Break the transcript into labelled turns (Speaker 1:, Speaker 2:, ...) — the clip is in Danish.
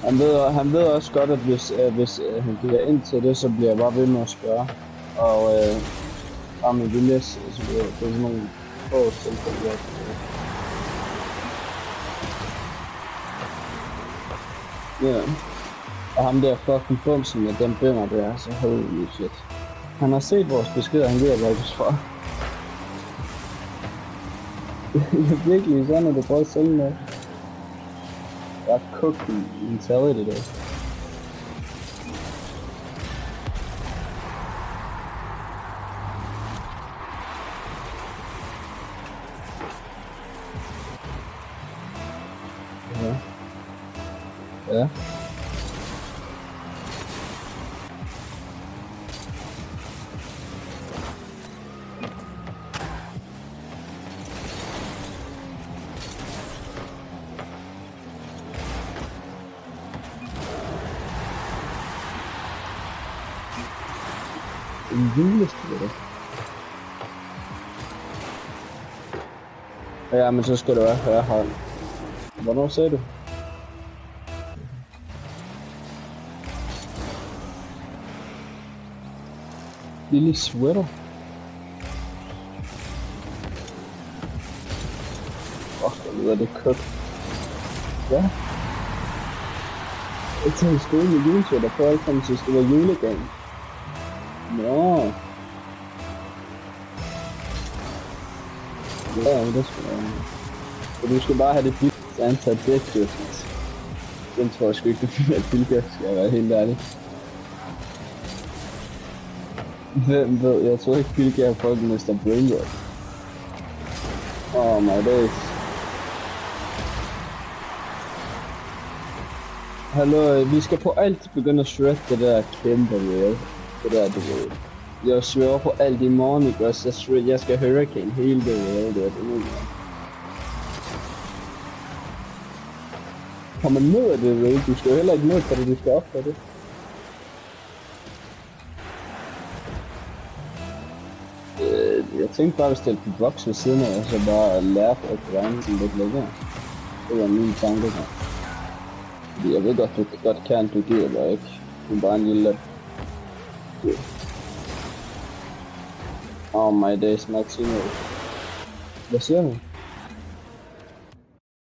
Speaker 1: Han ved også godt, at hvis han giver ind til det, så bliver jeg bare ved med at spørge. Og bare med vilje, så bliver det sådan nogle få tilfælde. Ja. Og ham der fucking bumsen med den bønder der, så holy shit. Han har set vores beskeder, han ved at valgte fra. Det er virkelig sådan, at du prøver at sælge noget. Jeg er cooking mentality der. Ja. Ja. En julestue. Ja, men så skal det være her hånd. Hvornår sagde du? Lille sweater. Fuck, hvor lyder det købt. Ja. Jeg tager i skole med julesweater, før jeg kom til at skulle være julegang. Nå. Ja, men det skal være. Og du skal bare have det billigste antal dækkørsels. Den tror jeg sgu ikke, det er billigere, skal jeg være helt ærlig. Hvem ved? Jeg tror ikke, billigere er folk Mr. Brainrot. Oh my days. Hallo, vi skal på alt begynde at shred det der kæmpe real. Det der, du ved. Jeg svører på alt i morgen, ikke også? Jeg skal hurricane hele det real, det er det nu. Kommer ned af det real, du skal jo heller ikke ned for det, du skal op for det. Jeg tænkte bare at stille på boks ved siden af, og så bare lære på at grind sådan lidt længere. Det var min tanke her. Fordi jeg ved godt, du godt kan, du giver bare ikke. Du er bare en lille... Oh my days, Martino. Hvad siger du?